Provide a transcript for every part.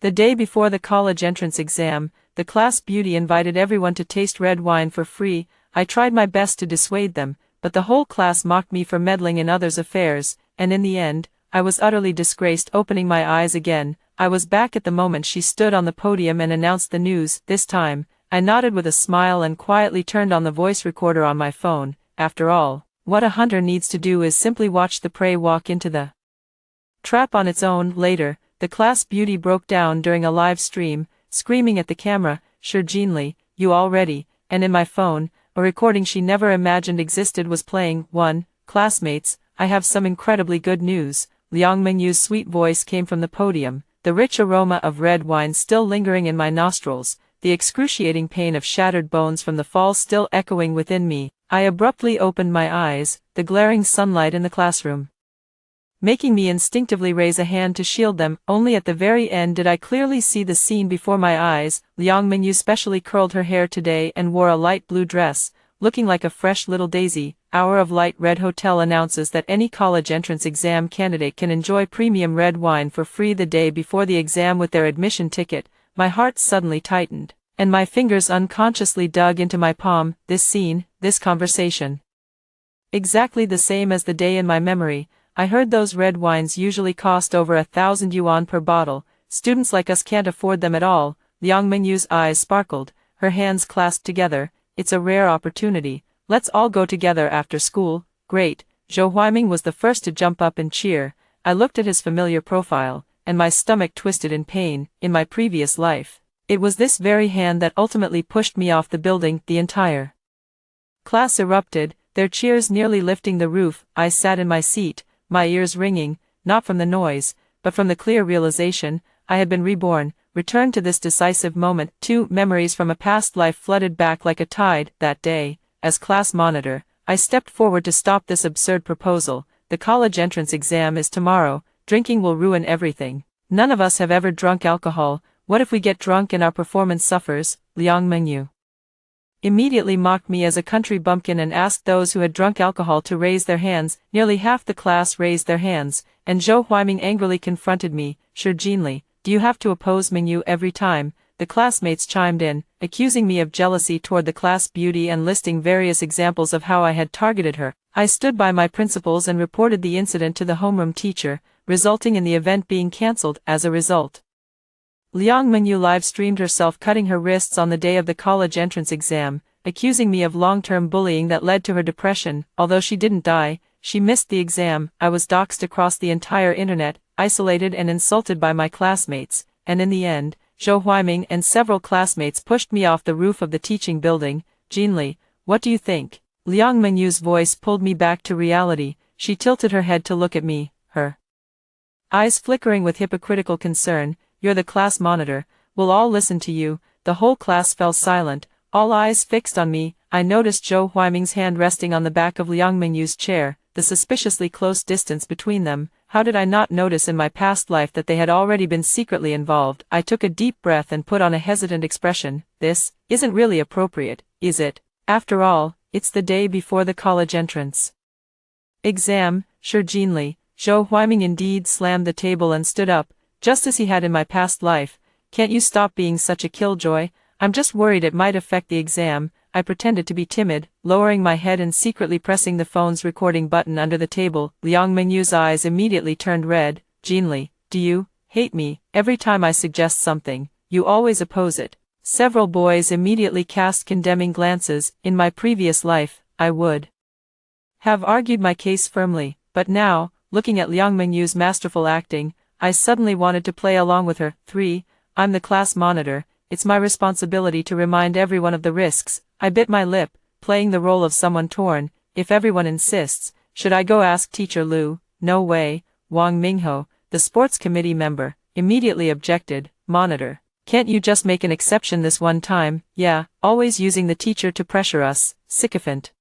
The day before the college entrance exam, the class beauty invited everyone to taste red wine for free. I tried my best to dissuade them, but the whole class mocked me for meddling in others' affairs, and in the end, I was utterly disgraced. Opening my eyes again, I was back at the moment she stood on the podium and announced the news. This time, I nodded with a smile and quietly turned on the voice recorder on my phone. After all, what a hunter needs to do is simply watch the prey walk into the trap on its own. Later, the class beauty broke down during a live stream, screaming at the camera, "Sure Jeanly, you all ready?" And in my phone, a recording she never imagined existed was playing. Classmates, I have some incredibly good news. Liang Mingyu's sweet voice came from the podium, the rich aroma of red wine still lingering in my nostrils, the excruciating pain of shattered bones from the fall still echoing within me. I abruptly opened my eyes, the glaring sunlight in the classroom making me instinctively raise a hand to shield them. Only at the very end did I clearly see the scene before my eyes. Liang Mingyu specially curled her hair today and wore a light blue dress, looking like a fresh little daisy. Hour of Light Red Hotel announces that any college entrance exam candidate can enjoy premium red wine for free the day before the exam with their admission ticket. My heart suddenly tightened, and my fingers unconsciously dug into my palm. This scene, this conversation. Exactly the same as the day in my memory. I heard those red wines usually cost over 1,000 yuan per bottle. Students like us can't afford them at all. Liang Mingyu's eyes sparkled, her hands clasped together. It's a rare opportunity. Let's all go together after school. Great. Zhou Huaiming was the first to jump up and cheer. I looked at his familiar profile, and my stomach twisted in pain. In my previous life, it was this very hand that ultimately pushed me off the building. The entire class erupted, their cheers nearly lifting the roof. I sat in my seat, my ears ringing, not from the noise, but from the clear realization, I had been reborn, returned to this decisive moment. 2 memories from a past life flooded back like a tide. That day, as class monitor, I stepped forward to stop this absurd proposal. The college entrance exam is tomorrow, drinking will ruin everything. None of us have ever drunk alcohol. What if we get drunk and our performance suffers? Liang Mingyu immediately mocked me as a country bumpkin and asked those who had drunk alcohol to raise their hands. Nearly half the class raised their hands, and Zhou Huaiming angrily confronted me. Sure Jeanly, do you have to oppose Mingyu every time? The classmates chimed in, accusing me of jealousy toward the class beauty and listing various examples of how I had targeted her. I stood by my principles and reported the incident to the homeroom teacher, resulting in the event being cancelled. As a result, Liang Mingyu live-streamed herself cutting her wrists on the day of the college entrance exam, accusing me of long-term bullying that led to her depression. Although she didn't die, she missed the exam. I was doxxed across the entire internet, isolated and insulted by my classmates, and in the end, Zhou Huaiming and several classmates pushed me off the roof of the teaching building. Jeanly, what do you think? Liang Mingyu's voice pulled me back to reality. She tilted her head to look at me, her eyes flickering with hypocritical concern. You're the class monitor, we'll all listen to you. The whole class fell silent, all eyes fixed on me. I noticed Zhou Huaiming's hand resting on the back of Liang Mingyu's chair, the suspiciously close distance between them. How did I not notice in my past life that they had already been secretly involved? I took a deep breath and put on a hesitant expression. This isn't really appropriate, is it? After all, it's the day before the college entrance exam. Sure Jeanly. Zhou Huaiming indeed slammed the table and stood up, just as he had in my past life. Can't you stop being such a killjoy? I'm just worried it might affect the exam. I pretended to be timid, lowering my head and secretly pressing the phone's recording button under the table. Liang Mingyu's eyes immediately turned red. Jeanly, do you hate me? Every time I suggest something, you always oppose it. Several boys immediately cast condemning glances. In my previous life, I would have argued my case firmly, but now, looking at Liang Mingyu's masterful acting, I suddenly wanted to play along with her. 3. I'm the class monitor, it's my responsibility to remind everyone of the risks. I bit my lip, playing the role of someone torn. If everyone insists, should I go ask Teacher Lu? No way. Wang Mingho, the sports committee member, immediately objected. Monitor, can't you just make an exception this one time? Yeah, always using the teacher to pressure us. Sycophant.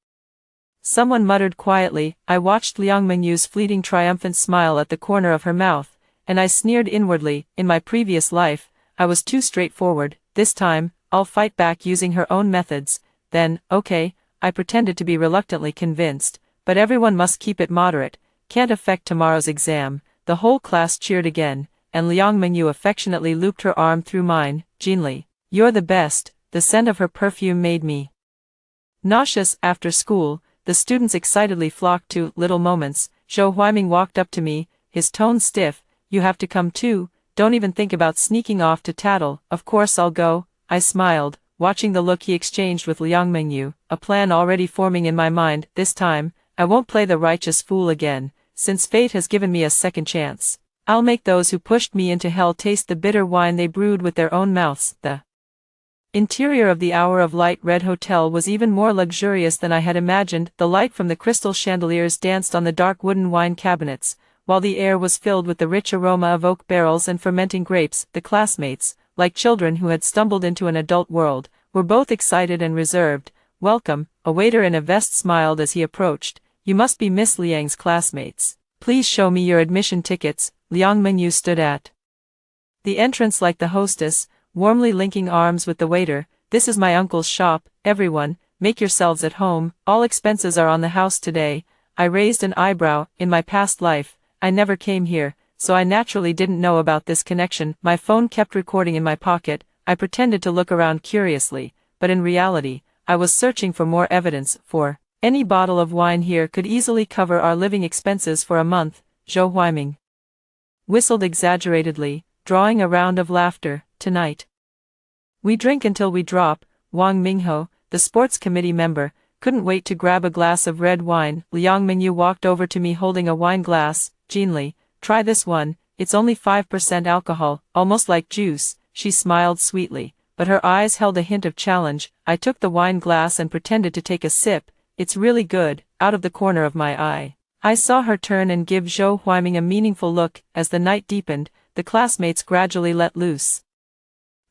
Someone muttered quietly. I watched Liang Mingyu's fleeting triumphant smile at the corner of her mouth, and I sneered inwardly. In my previous life, I was too straightforward. This time, I'll fight back using her own methods. Then, okay, I pretended to be reluctantly convinced, but everyone must keep it moderate. Can't affect tomorrow's exam. The whole class cheered again, and Liang Mingyu affectionately looped her arm through mine. Jinli, you're the best. The scent of her perfume made me nauseous. After school, the students excitedly flocked to Little Moments. Zhou Huaiming walked up to me, his tone stiff. You have to come too. Don't even think about sneaking off to tattle. Of course I'll go, I smiled, watching the look he exchanged with Liang Mingyu, a plan already forming in my mind. This time, I won't play the righteous fool again, since fate has given me a second chance. I'll make those who pushed me into hell taste the bitter wine they brewed with their own mouths. The interior of the Hour of Light Red Hotel was even more luxurious than I had imagined. The light from the crystal chandeliers danced on the dark wooden wine cabinets, while the air was filled with the rich aroma of oak barrels and fermenting grapes. The classmates, like children who had stumbled into an adult world, were both excited and reserved. Welcome, a waiter in a vest smiled as he approached. You must be Miss Liang's classmates. Please show me your admission tickets. Liang Mingyu stood at the entrance like the hostess, warmly linking arms with the waiter. This is my uncle's shop. Everyone, make yourselves at home. All expenses are on the house today. I raised an eyebrow. In my past life, I never came here, so I naturally didn't know about this connection. My phone kept recording in my pocket. I pretended to look around curiously, but in reality, I was searching for more evidence. For any bottle of wine here could easily cover our living expenses for a month. Zhou Huaiming whistled exaggeratedly, drawing a round of laughter. Tonight we drink until we drop. Wang Mingho, the sports committee member, couldn't wait to grab a glass of red wine. Liang Mingyu walked over to me holding a wine glass. Jinli, try this one, it's only 5% alcohol, almost like juice. She smiled sweetly, but her eyes held a hint of challenge. I took the wine glass and pretended to take a sip. It's really good. Out of the corner of my eye, I saw her turn and give Zhou Huaiming a meaningful look. As the night deepened, the classmates gradually let loose.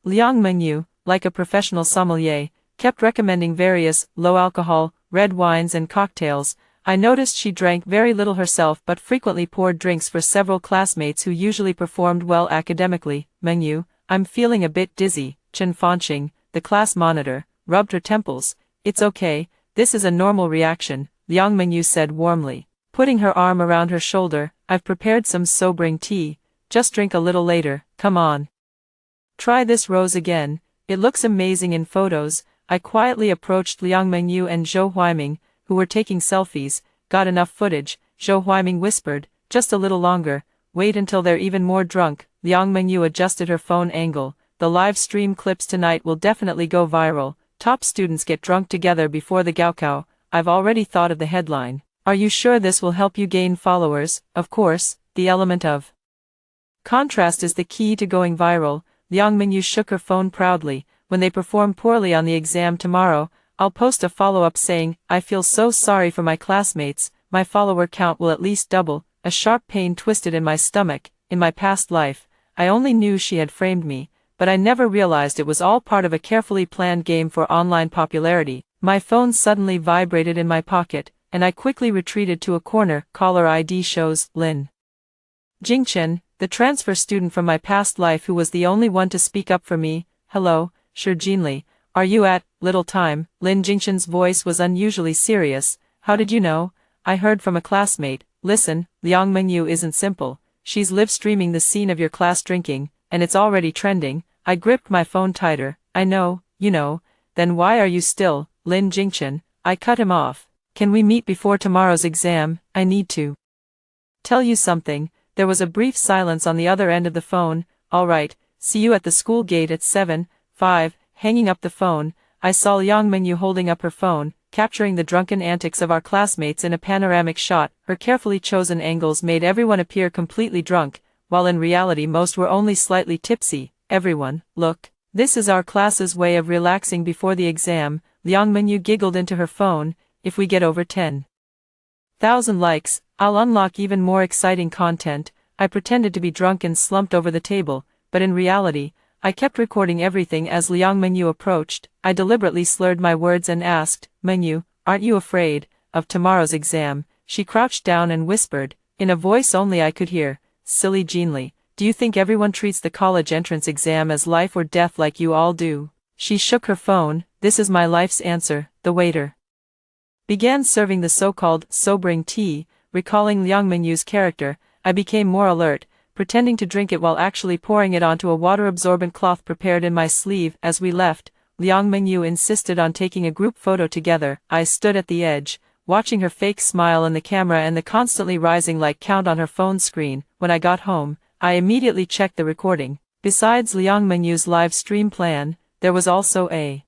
Liang Mingyu, like a professional sommelier, kept recommending various, low-alcohol, red wines and cocktails. I noticed she drank very little herself but frequently poured drinks for several classmates who usually performed well academically. Mingyu, I'm feeling a bit dizzy. Chen Fanqing, the class monitor, rubbed her temples. It's okay, this is a normal reaction, Liang Mingyu said warmly, putting her arm around her shoulder. I've prepared some sobering tea. Just drink a little later. Come on. Try this rose again. It looks amazing in photos. I quietly approached Liang Mingyu and Zhou Huaiming, who were taking selfies. Got enough footage? Zhou Huaiming whispered. Just a little longer. Wait until they're even more drunk. Liang Mingyu adjusted her phone angle. The live stream clips tonight will definitely go viral. Top students get drunk together before the Gaokao. I've already thought of the headline. Are you sure this will help you gain followers? Of course, the element of contrast is the key to going viral. Liang Mingyu shook her phone proudly. When they perform poorly on the exam tomorrow, I'll post a follow-up saying, I feel so sorry for my classmates. My follower count will at least double. A sharp pain twisted in my stomach. In my past life, I only knew she had framed me, but I never realized it was all part of a carefully planned game for online popularity. My phone suddenly vibrated in my pocket, and I quickly retreated to a corner. Caller ID shows Lin Jingchen, the transfer student from my past life who was the only one to speak up for me. Hello, sure Jinli, are you at little time? Lin Jingchen's voice was unusually serious. How did you know? I heard from a classmate. Listen, Liang Mingyu isn't simple. She's live streaming the scene of your class drinking, and it's already trending. I gripped my phone tighter. I know, you know. Then why are you still, Lin Jingchen? I cut him off. Can we meet before tomorrow's exam? I need to tell you something. There was a brief silence on the other end of the phone. All right, see you at the school gate at 7:05. Hanging up the phone, I saw Liang Mingyu holding up her phone, capturing the drunken antics of our classmates in a panoramic shot. Her carefully chosen angles made everyone appear completely drunk, while in reality most were only slightly tipsy. Everyone, look. This is our class's way of relaxing before the exam. Liang Mingyu giggled into her phone. If we get over 10,000 likes, I'll unlock even more exciting content. I pretended to be drunk and slumped over the table, but in reality, I kept recording everything. As Liang Mingyu approached, I deliberately slurred my words and asked, Mingyu, aren't you afraid of tomorrow's exam? She crouched down and whispered, in a voice only I could hear, Silly Jinli, do you think everyone treats the college entrance exam as life or death like you all do? She shook her phone. This is my life's answer. The waiter began serving the so-called sobering tea. Recalling Liang Mingyu's character, I became more alert. pretending to drink it while actually pouring it onto a water-absorbent cloth prepared in my sleeve. As we left, Liang Mingyu insisted on taking a group photo together. I stood at the edge, watching her fake smile in the camera and the constantly rising like count on her phone screen. When I got home, I immediately checked the recording. Besides Liang Mingyu's live stream plan, there was also a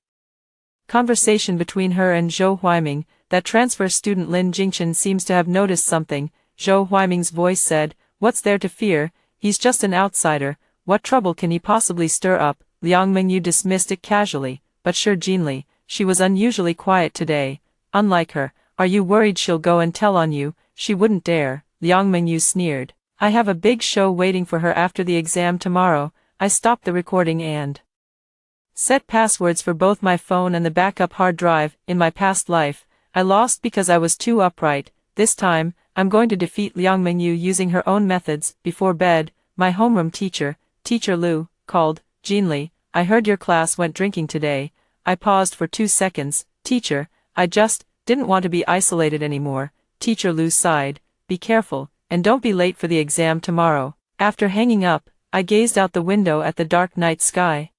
conversation between her and Zhou Huiming. That transfer student Lin Jingchen seems to have noticed something. Zhou Huiming's voice said, "What's there to fear? He's just an outsider. What trouble can he possibly stir up?" Liang Mingyu dismissed it casually, but sure Jinli, she was unusually quiet today. Unlike her, "Are you worried she'll go and tell on you?" "She wouldn't dare," Liang Mingyu sneered. "I have a big show waiting for her after the exam tomorrow." I stopped the recording and set passwords for both my phone and the backup hard drive. In my past life, I lost because I was too upright. This time, I'm going to defeat Liang Mingyu using her own methods. Before bed, my homeroom teacher, Teacher Lu, called. "Jinli, I heard your class went drinking today." I paused for 2 seconds. "Teacher, I just didn't want to be isolated anymore." Teacher Lu sighed. "Be careful, and don't be late for the exam tomorrow." After hanging up, I gazed out the window at the dark night sky.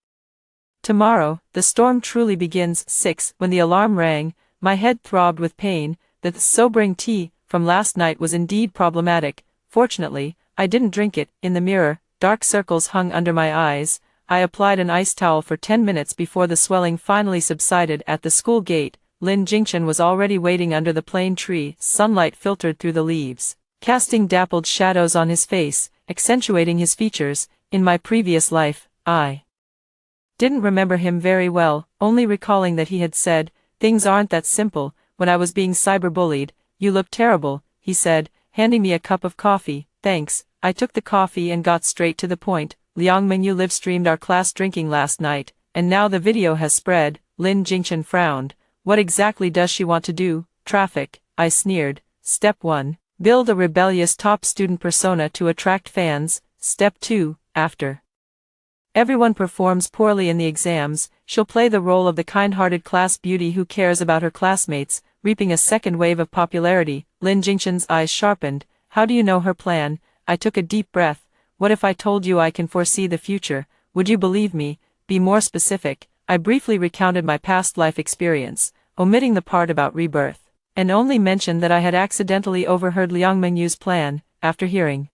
Tomorrow, the storm truly begins. 6. When the alarm rang, my head throbbed with pain. The sobering tea from last night was indeed problematic. Fortunately, I didn't drink it. In the mirror, dark circles hung under my eyes. I applied an ice towel for 10 minutes before the swelling finally subsided. At the school gate, Lin Jingchen was already waiting under the plane tree. Sunlight filtered through the leaves, casting dappled shadows on his face, accentuating his features. In my previous life, I didn't remember him very well, only recalling that he had said, "Things aren't that simple," when I was being cyberbullied. "You look terrible," he said, handing me a cup of coffee. "Thanks." I took the coffee and got straight to the point. "Liang Mingyu live-streamed our class drinking last night, and now the video has spread." Lin Jingchen frowned. "What exactly does she want to do?" "Traffic," I sneered. Step 1. Build a rebellious top student persona to attract fans. Step 2. After everyone performs poorly in the exams, she'll play the role of the kind-hearted class beauty who cares about her classmates, reaping a second wave of popularity. Lin Jingchen's eyes sharpened. "How do you know her plan?" I took a deep breath. "What if I told you I can foresee the future? Would you believe me?" "Be more specific." I briefly recounted my past life experience, omitting the part about rebirth, and only mentioned that I had accidentally overheard Liang Mingyu's plan. After hearing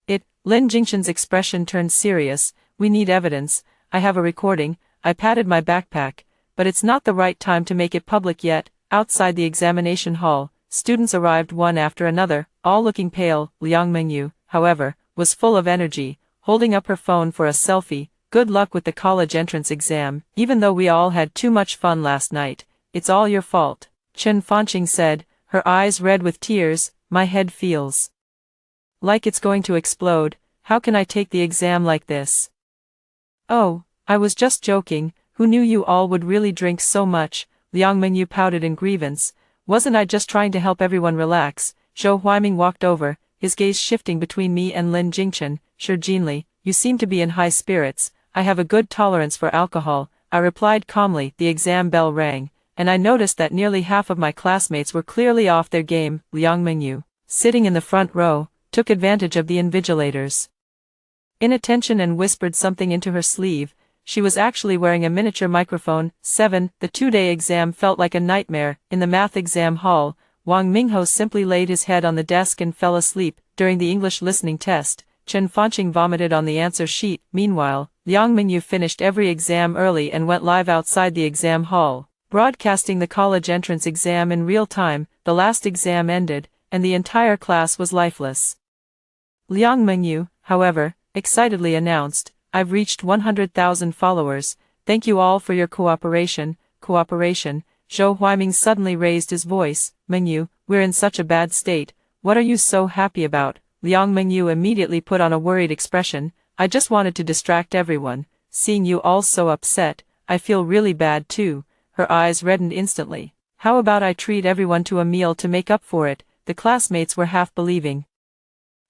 it, Lin Jingchen's expression turned serious. "We need evidence. I have a recording." I patted my backpack. "But it's not the right time to make it public yet." Outside the examination hall, students arrived one after another, all looking pale. Liang Mingyu, however, was full of energy, holding up her phone for a selfie. "Good luck with the college entrance exam. Even though we all had too much fun last night, it's all your fault," Chen Fanqing said, her eyes red with tears. "My head feels like it's going to explode. How can I take the exam like this?" "Oh, I was just joking. Who knew you all would really drink so much?" Liang Mingyu pouted in grievance. "Wasn't I just trying to help everyone relax?" Zhou Huiming walked over, his gaze shifting between me and Lin Jingchen. "Sure Jinli, you seem to be in high spirits." "I have a good tolerance for alcohol," I replied calmly. The exam bell rang, and I noticed that nearly half of my classmates were clearly off their game. Liang Mingyu, sitting in the front row, took advantage of the invigilator's inattention and whispered something into her sleeve. She was actually wearing a miniature microphone. 7. The 2-day exam felt like a nightmare. In the math exam hall, Wang Mingho simply laid his head on the desk and fell asleep. During the English listening test, Chen Fanqing vomited on the answer sheet. Meanwhile, Liang Mingyu finished every exam early and went live outside the exam hall, broadcasting the college entrance exam in real time. The last exam ended, and the entire class was lifeless. Liang Mingyu, however, excitedly announced, "I've reached 100,000 followers. Thank you all for your cooperation." Cooperation? Zhou Huiming suddenly raised his voice. "Mingyu, we're in such a bad state. What are you so happy about?" Liang Mingyu immediately put on a worried expression. "I just wanted to distract everyone. Seeing you all so upset, I feel really bad too." Her eyes reddened instantly. "How about I treat everyone to a meal to make up for it?" The classmates were half believing,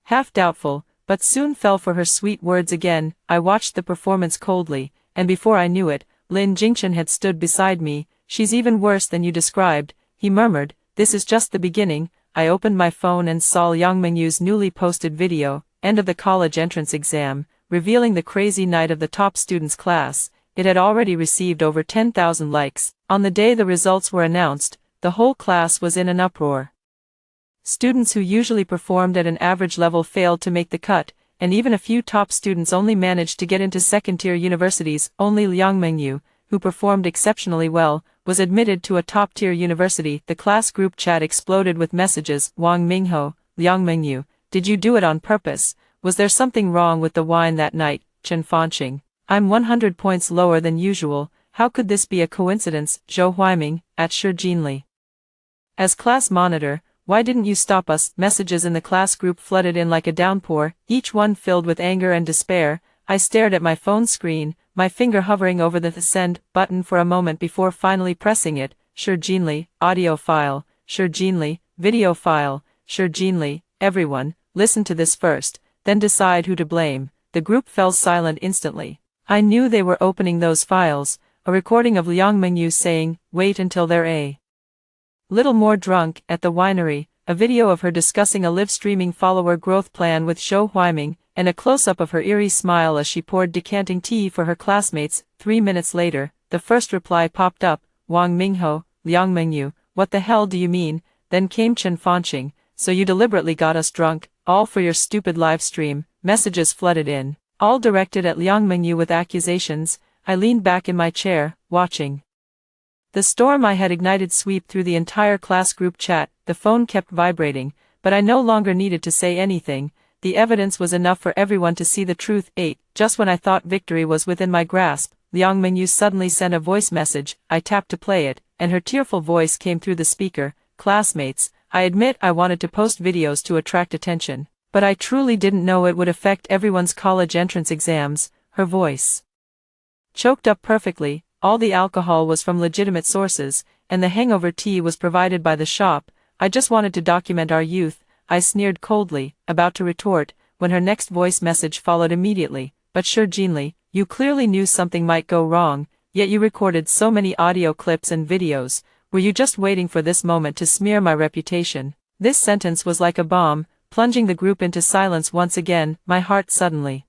half doubtful, but soon fell for her sweet words again. I watched the performance coldly, and before I knew it, Lin Jingchen had stood beside me. "She's even worse than you described," he murmured. "This is just the beginning." I opened my phone and saw Liang Mingyu's newly posted video, end of the college entrance exam, revealing the crazy night of the top students' class. It had already received over 10,000 likes. On the day the results were announced, the whole class was in an uproar. Students who usually performed at an average level failed to make the cut, and even a few top students only managed to get into second-tier universities. Only Liang Mengyu, who performed exceptionally well, was admitted to a top-tier university. The class group chat exploded with messages. Wang Mingho, Liang Mengyu, did you do it on purpose? Was there something wrong with the wine that night? Chen Fanqing, I'm 100 points lower than usual. How could this be a coincidence? Zhou Huaiming, at Shi Jinli. As class monitor, why didn't you stop us? Messages in the class group flooded in like a downpour, each one filled with anger and despair. I stared at my phone screen, my finger hovering over the send button for a moment before finally pressing it. Shi Jinli, audio file. Shi Jinli, video file. Shi Jinli, everyone, listen to this first, then decide who to blame. The group fell silent instantly. I knew they were opening those files, a recording of Liang Mengyu saying, wait until they're a little more drunk, at the winery, a video of her discussing a live-streaming follower growth plan with Zhou Huaiming, and a close-up of her eerie smile as she poured decanting tea for her classmates. 3 minutes later, the first reply popped up, Wang Mingho, Liang Mengyu, what the hell do you mean? Then came Chen Fanqing, so you deliberately got us drunk, all for your stupid live stream. Messages flooded in, all directed at Liang Mengyu with accusations. I leaned back in my chair, watching the storm I had ignited sweep through the entire class group chat. The phone kept vibrating, but I no longer needed to say anything. The evidence was enough for everyone to see the truth. 8. Just when I thought victory was within my grasp, Liang Mengyu suddenly sent a voice message. I tapped to play it, and her tearful voice came through the speaker. Classmates, I admit I wanted to post videos to attract attention, but I truly didn't know it would affect everyone's college entrance exams. Her voice choked up perfectly. All the alcohol was from legitimate sources, and the hangover tea was provided by the shop. I just wanted to document our youth, I sneered coldly, about to retort, when her next voice message followed immediately. But Shi Jinli, you clearly knew something might go wrong, yet you recorded so many audio clips and videos. Were you just waiting for this moment to smear my reputation? This sentence was like a bomb, plunging the group into silence once again. My heart suddenly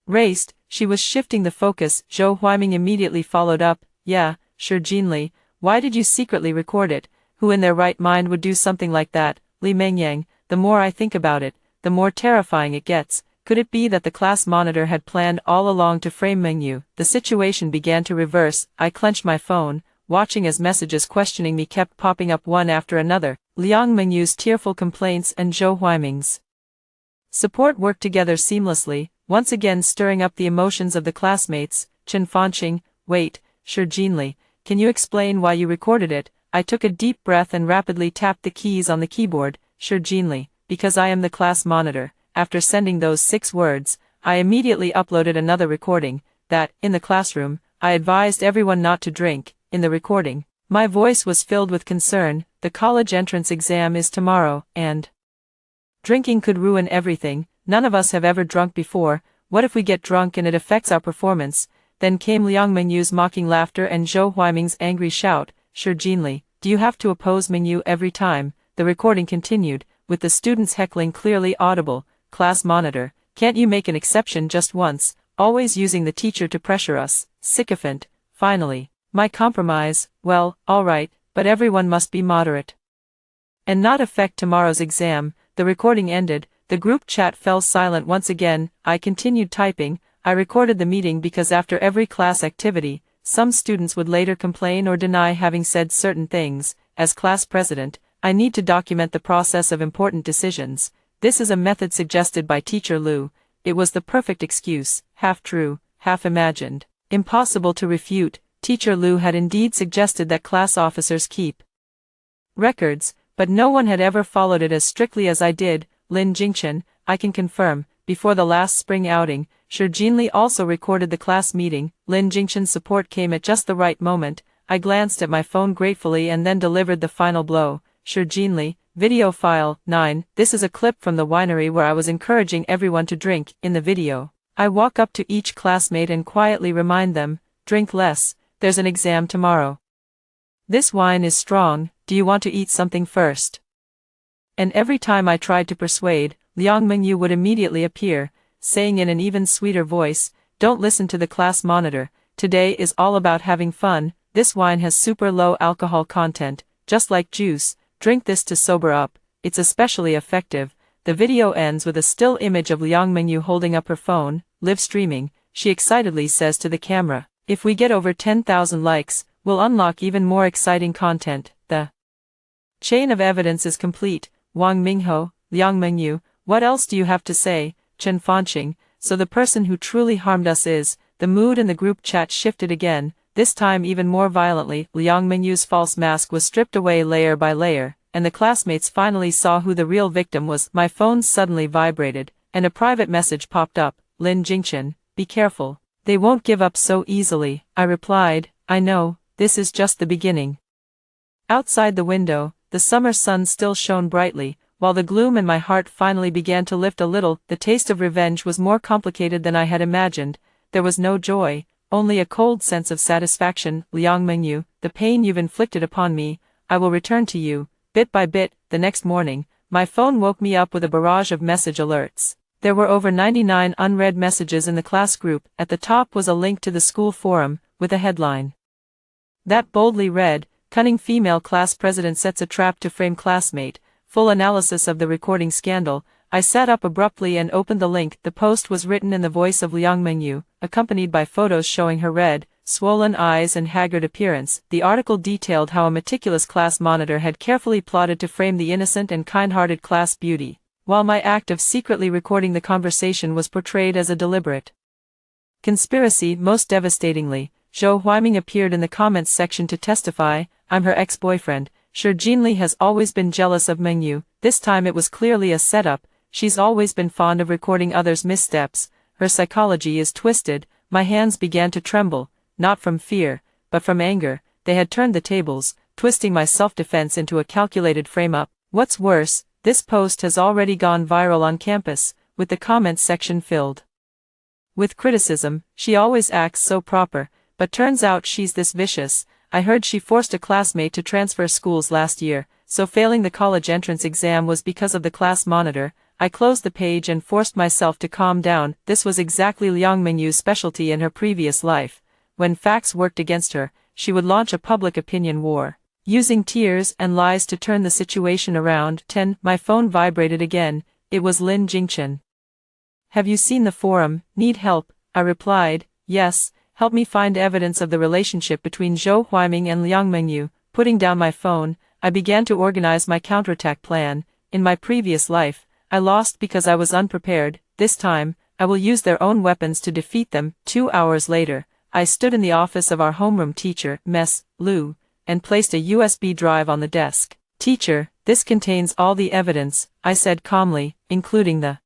raced. She was shifting the focus. Zhou Huaiming immediately followed up, yeah, Shi Jinli, why did you secretly record it? Who in their right mind would do something like that? Li Mengyang, the more I think about it, the more terrifying it gets. Could it be that the class monitor had planned all along to frame Mengyu? The situation began to reverse. I clenched my phone, watching as messages questioning me kept popping up one after another. Liang Mengyu's tearful complaints and Zhou Huaiming's support worked together seamlessly, once again stirring up the emotions of the classmates. Chen Fanqing, wait, Shi Jinli, can you explain why you recorded it? I took a deep breath and rapidly tapped the keys on the keyboard. Shi Jinli, because I am the class monitor. After sending those 6 words, I immediately uploaded another recording, that, in the classroom, I advised everyone not to drink. In the recording, my voice was filled with concern. The college entrance exam is tomorrow, and drinking could ruin everything. None of us have ever drunk before. What if we get drunk and it affects our performance? Then came Liang Mengyu's mocking laughter and Zhou Huaiming's angry shout. Shi Jinli, do you have to oppose Mengyu every time? The recording continued, with the students heckling clearly audible. Class monitor, can't you make an exception just once, always using the teacher to pressure us? Sycophant. Finally, my compromise, well, alright, but everyone must be moderate and not affect tomorrow's exam. The recording ended. The group chat fell silent once again. I continued typing. I recorded the meeting because after every class activity, some students would later complain or deny having said certain things. As class president, I need to document the process of important decisions. This is a method suggested by Teacher Liu. It was the perfect excuse, half true, half imagined, impossible to refute. Teacher Liu had indeed suggested that class officers keep records, but no one had ever followed it as strictly as I did. Lin Jingchen, I can confirm, before the last spring outing, Shi Jinli also recorded the class meeting. Lin Jingchen's support came at just the right moment. I glanced at my phone gratefully and then delivered the final blow. Shi Jinli, video file 9. This is a clip from the winery where I was encouraging everyone to drink. In the video, I walk up to each classmate and quietly remind them, drink less, there's an exam tomorrow. This wine is strong, do you want to eat something first? And every time I tried to persuade, Liang Mingyu would immediately appear, saying in an even sweeter voice, "Don't listen to the class monitor, today is all about having fun, this wine has super low alcohol content, just like juice, drink this to sober up, it's especially effective." The video ends with a still image of Liang Mingyu holding up her phone, live streaming. She excitedly says to the camera, "If we get over 10,000 likes, we'll unlock even more exciting content." The chain of evidence is complete. Wang Mingho, Liang Mingyu, what else do you have to say? Chen Fanqing, so the person who truly harmed us is. The mood in the group chat shifted again, this time even more violently. Liang Mingyu's false mask was stripped away layer by layer, and the classmates finally saw who the real victim was. My phone suddenly vibrated, and a private message popped up. "Lin Jingchen, be careful. They won't give up so easily." I replied, "I know, this is just the beginning." Outside the window, the summer sun still shone brightly, while the gloom in my heart finally began to lift a little. The taste of revenge was more complicated than I had imagined. There was no joy, only a cold sense of satisfaction. "Liang Mingyu, the pain you've inflicted upon me, I will return to you, bit by bit." The next morning, my phone woke me up with a barrage of message alerts. There were over 99 unread messages in the class group. At the top was a link to the school forum, with a headline that boldly read, "Cunning female class president sets a trap to frame classmate, full analysis of the recording scandal." I sat up abruptly and opened the link. The post was written in the voice of Liang Mingyu, accompanied by photos showing her red, swollen eyes and haggard appearance. The article detailed how a meticulous class monitor had carefully plotted to frame the innocent and kind-hearted class beauty, while my act of secretly recording the conversation was portrayed as a deliberate conspiracy. Most devastatingly, Zhou Huaiming appeared in the comments section to testify. "I'm her ex-boyfriend. Sure, Jinli has always been jealous of Mingyu. This time it was clearly a setup. She's always been fond of recording others' missteps. Her psychology is twisted." My hands began to tremble, not from fear, but from anger. They had turned the tables, twisting my self-defense into a calculated frame-up. What's worse, this post has already gone viral on campus, with the comments section filled with criticism. "She always acts so proper, but turns out she's this vicious. I heard she forced a classmate to transfer schools last year, so failing the college entrance exam was because of the class monitor." I closed the page and forced myself to calm down. This was exactly Liang Mingyu's specialty in her previous life. When facts worked against her, she would launch a public opinion war, using tears and lies to turn the situation around. 10. My phone vibrated again. It was Lin Jingchen. "Have you seen the forum? Need help?" I replied, "Yes, help me find evidence of the relationship between Zhou Huaiming and Liang Mingyu." Putting down my phone, I began to organize my counterattack plan. In my previous life, I lost because I was unprepared. This time, I will use their own weapons to defeat them. 2 hours later, I stood in the office of our homeroom teacher, Ms. Liu, and placed a USB drive on the desk. "Teacher, this contains all the evidence," I said calmly, including the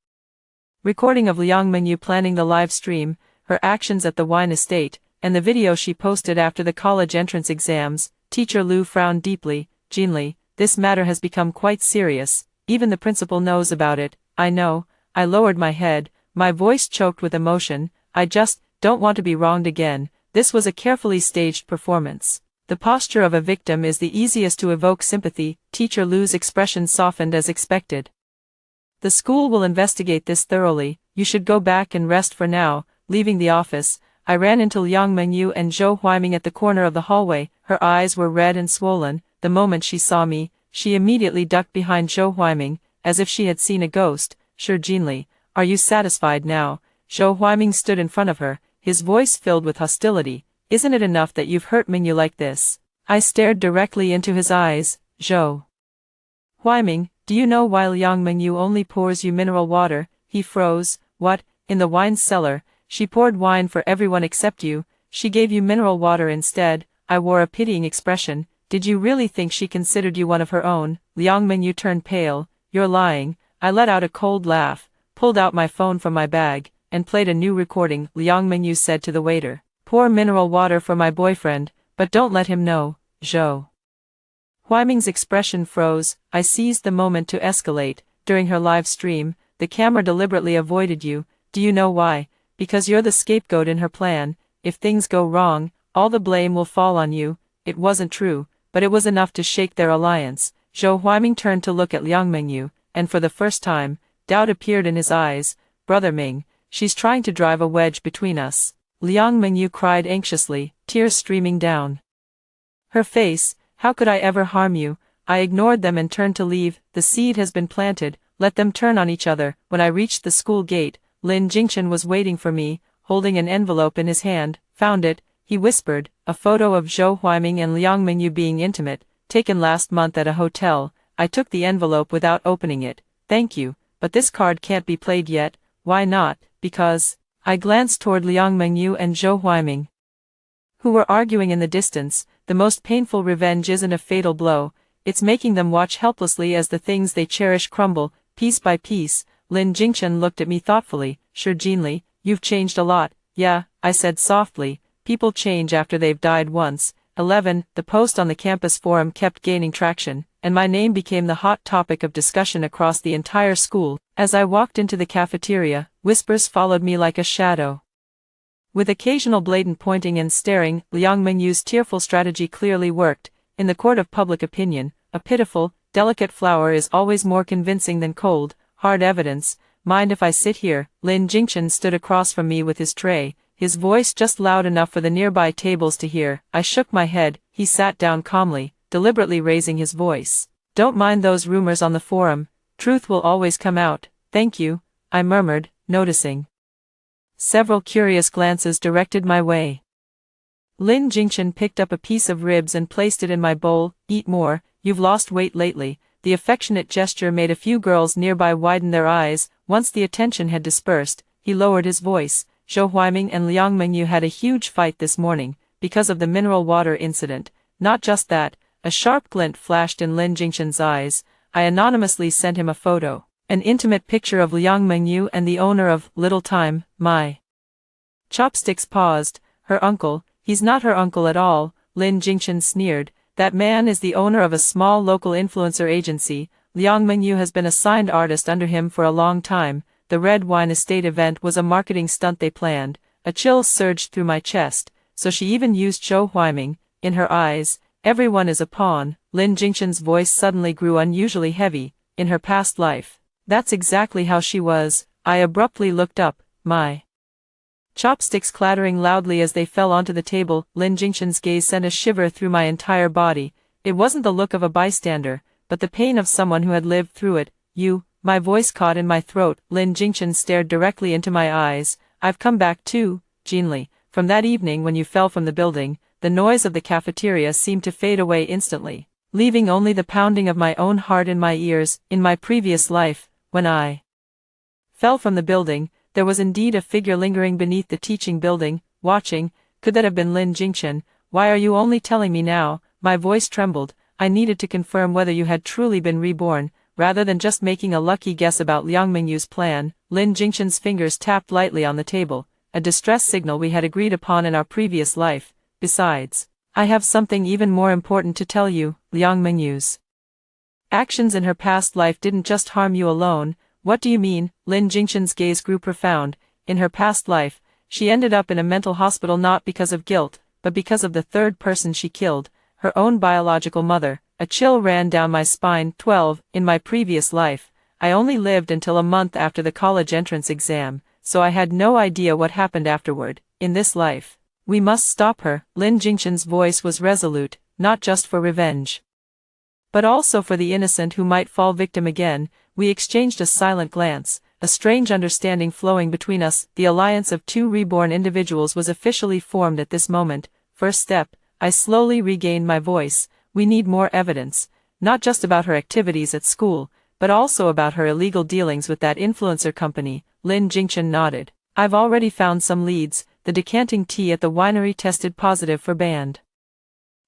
recording of Liang Mingyu planning the live stream, her actions at the wine estate, and the video she posted after the college entrance exams. Teacher Liu frowned deeply. "Jinli, this matter has become quite serious. Even the principal knows about it." "I know." I lowered my head, my voice choked with emotion. "I just don't want to be wronged again." This was a carefully staged performance. The posture of a victim is the easiest to evoke sympathy. Teacher Liu's expression softened as expected. "The school will investigate this thoroughly. You should go back and rest for now." Leaving the office, I ran into Liang Mingyu and Zhou Huaiming at the corner of the hallway. Her eyes were red and swollen. The moment she saw me, she immediately ducked behind Zhou Huaiming, as if she had seen a ghost. "Sure, Jinli, are you satisfied now?" Zhou Huaiming stood in front of her, his voice filled with hostility. "Isn't it enough that you've hurt Mingyu like this?" I stared directly into his eyes. "Zhou Huaiming, do you know why Liang Mingyu only pours you mineral water?" He froze. "What, in the wine cellar? She poured wine for everyone except you. She gave you mineral water instead." I wore a pitying expression. "Did you really think she considered you one of her own?" Liang Mingyu turned pale. "You're lying." I let out a cold laugh, pulled out my phone from my bag, and played a new recording. Liang Mingyu said to the waiter, "Pour mineral water for my boyfriend, but don't let him know." Zhou Huaiming's expression froze. "I seized the moment to escalate. During her live stream, the camera deliberately avoided you. Do you know why? Because you're the scapegoat in her plan. If things go wrong, all the blame will fall on you." It wasn't true, but it was enough to shake their alliance. Zhou Huaiming turned to look at Liang Mingyu, and for the first time, Doubt appeared in his eyes. Brother Ming, she's trying to drive a wedge between us. Liang Mingyu cried anxiously, tears streaming down her face. How could I ever harm you? I ignored them and turned to leave. The seed has been planted, let them turn on each other. When I reached the school gate, Lin Jingchen was waiting for me, holding an envelope in his hand. Found it, he whispered, a photo of Zhou Huiming and Liang Mingyu being intimate, taken last month at a hotel. I took the envelope without opening it. Thank you, but this card can't be played yet. Why not? Because... I glanced toward Liang Mingyu and Zhou Huiming, who were arguing in the distance. The most painful revenge isn't a fatal blow, it's making them watch helplessly as the things they cherish crumble, piece by piece. Lin Jingchen looked at me thoughtfully. Sure Jinli, you've changed a lot. Yeah, I said softly, people change after they've died once. 11. The post on the campus forum kept gaining traction, and my name became the hot topic of discussion across the entire school. As I walked into the cafeteria, whispers followed me like a shadow. With occasional blatant pointing and staring, Liang Mingyu's tearful strategy clearly worked. In the court of public opinion, a pitiful, delicate flower is always more convincing than cold, hard evidence. Mind if I sit here? Lin Jingchen stood across from me with his tray, his voice just loud enough for the nearby tables to hear. I shook my head. He sat down calmly, deliberately raising his voice. Don't mind those rumors on the forum. Truth will always come out. Thank you, I murmured, noticing several curious glances directed my way. Lin Jingchen picked up a piece of ribs and placed it in my bowl. Eat more, you've lost weight lately. The affectionate gesture made a few girls nearby widen their eyes. Once the attention had dispersed, he lowered his voice. Zhou Huiming and Liang Mingyu had a huge fight this morning, because of the mineral water incident. Not just that, a sharp glint flashed in Lin Jingchen's eyes. I anonymously sent him a photo. An intimate picture of Liang Mingyu and the owner of Little Time, my. Chopsticks paused. Her uncle, he's not her uncle at all, Lin Jingchen sneered. That man is the owner of a small local influencer agency. Liang Mingyu has been a signed artist under him for a long time. The Red Wine Estate event was a marketing stunt they planned. A chill surged through my chest. So she even used Zhou Huiming. In her eyes, everyone is a pawn. Lin Jingchen's voice suddenly grew unusually heavy. In her past life. That's exactly how she was. I abruptly looked up, my chopsticks clattering loudly as they fell onto the table. Lin Jingchen's gaze sent a shiver through my entire body. It wasn't the look of a bystander, but the pain of someone who had lived through it. You, my voice caught in my throat. Lin Jingchen stared directly into my eyes. I've come back too, Jinli. From that evening when you fell from the building, the noise of the cafeteria seemed to fade away instantly, leaving only the pounding of my own heart in my ears. In my previous life, when I fell from the building, there was indeed a figure lingering beneath the teaching building, watching. Could that have been Lin Jingchen? Why are you only telling me now? My voice trembled. I needed to confirm whether you had truly been reborn, rather than just making a lucky guess about Liang Mingyu's plan. Lin Jingchen's fingers tapped lightly on the table, a distress signal we had agreed upon in our previous life. Besides, I have something even more important to tell you. Liang Mingyu's actions in her past life didn't just harm you alone. What do you mean? Lin Jingchen's gaze grew profound. In her past life, she ended up in a mental hospital not because of guilt, but because of the third person she killed, her own biological mother. A chill ran down my spine. 12. In my previous life, I only lived until a month after the college entrance exam, so I had no idea what happened afterward. In this life, we must stop her. Lin Jingchen's voice was resolute, not just for revenge, but also for the innocent who might fall victim again. We exchanged a silent glance, a strange understanding flowing between us. The alliance of two reborn individuals was officially formed at this moment. First step, I slowly regained my voice. We need more evidence, not just about her activities at school, but also about her illegal dealings with that influencer company. Lin Jingchen nodded. I've already found some leads. The decanting tea at the winery tested positive for banned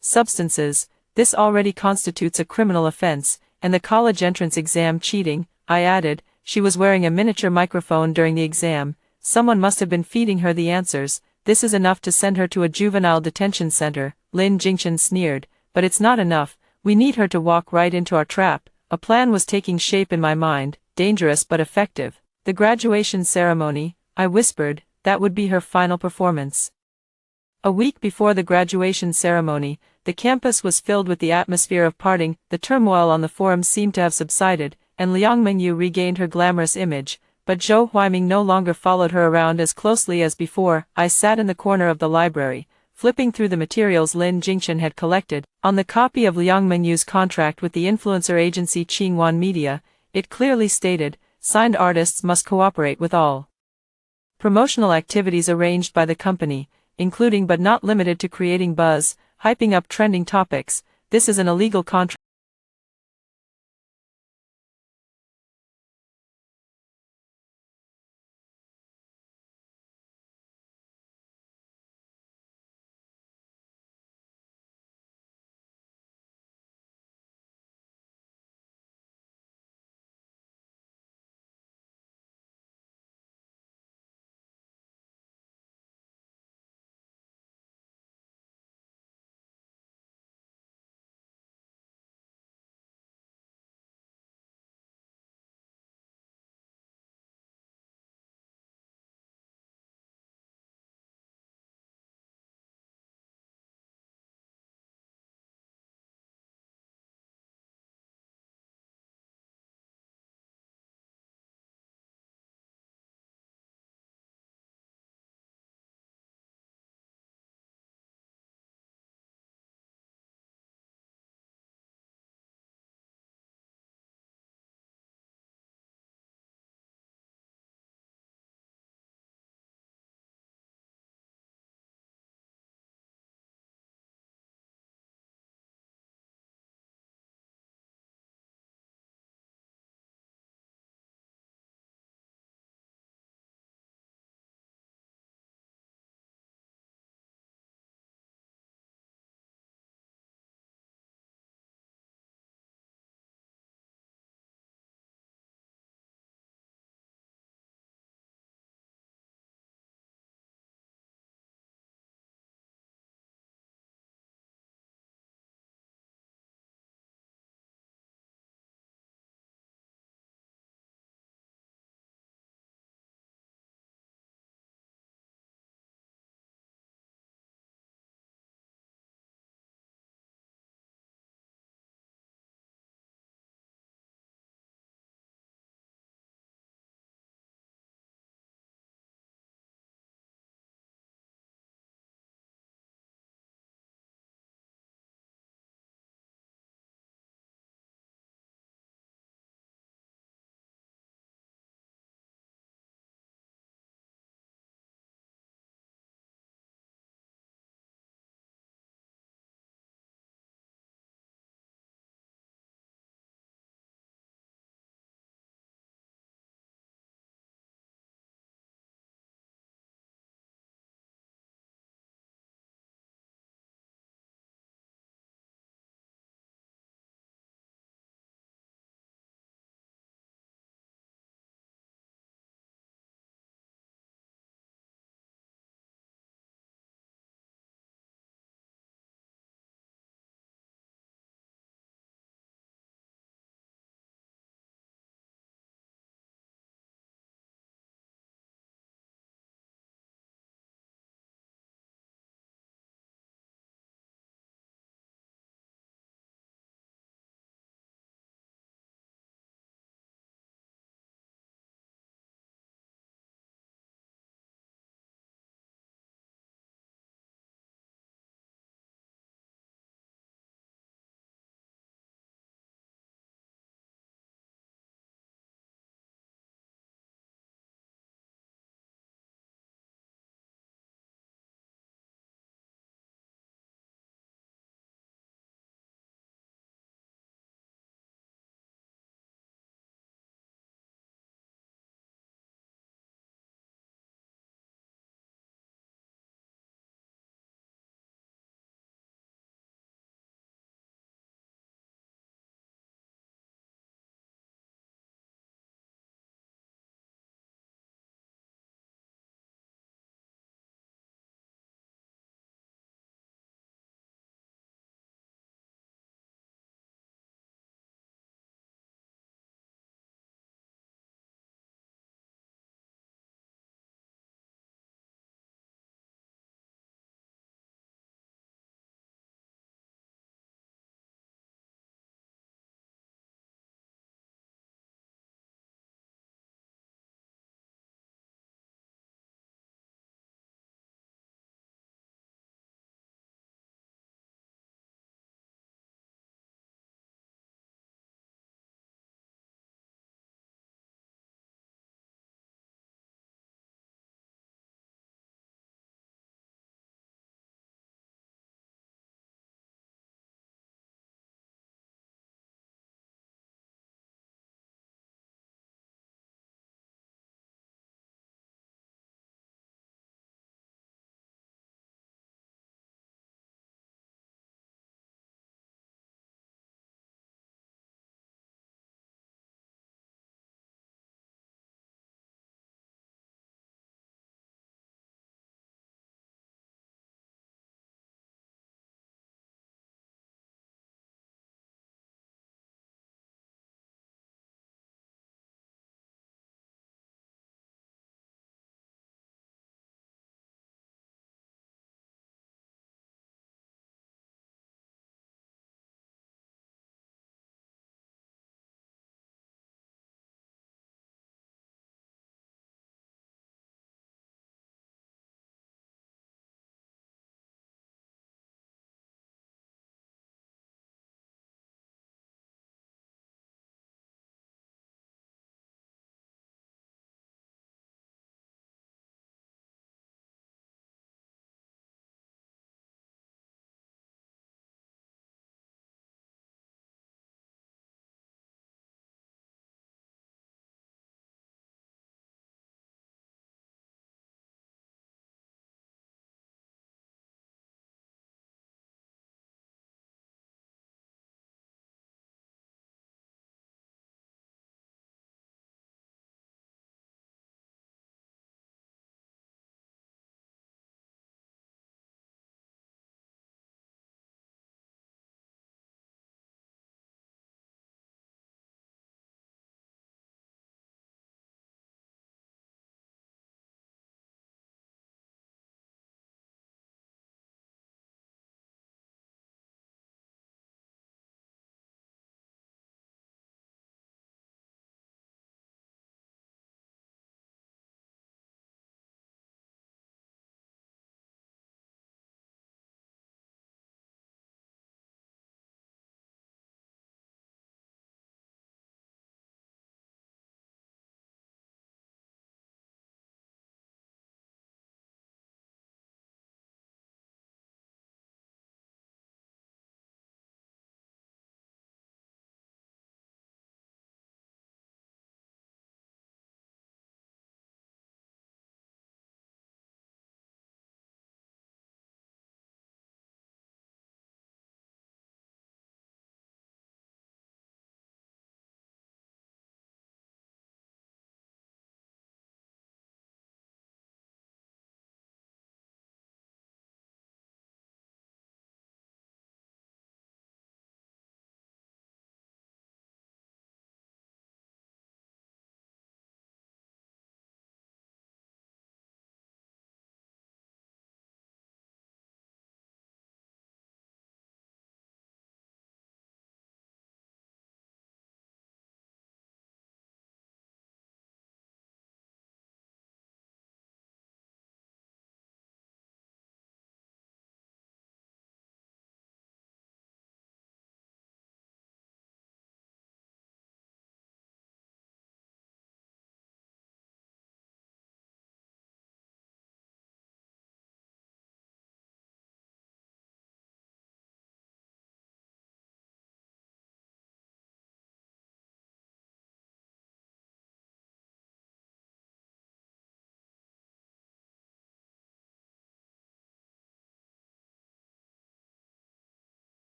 substances. This already constitutes a criminal offense, and the college entrance exam cheating, I added. She was wearing a miniature microphone during the exam. Someone must have been feeding her the answers. This is enough to send her to a juvenile detention center. Lin Jingchen sneered. But it's not enough. We need her to walk right into our trap. A plan was taking shape in my mind, dangerous but effective. The graduation ceremony, I whispered, that would be her final performance. A week before the graduation ceremony, the campus was filled with the atmosphere of parting. The turmoil on the forum seemed to have subsided. and Liang Mengyu regained her glamorous image, but Zhou Huiming no longer followed her around as closely as before. I sat in the corner of the library, flipping through the materials Lin Jingchen had collected. On the copy of Liang Mengyu's contract with the influencer agency Qingwan Media, it clearly stated, signed artists must cooperate with all promotional activities arranged by the company, including but not limited to creating buzz, hyping up trending topics. This is an illegal contract.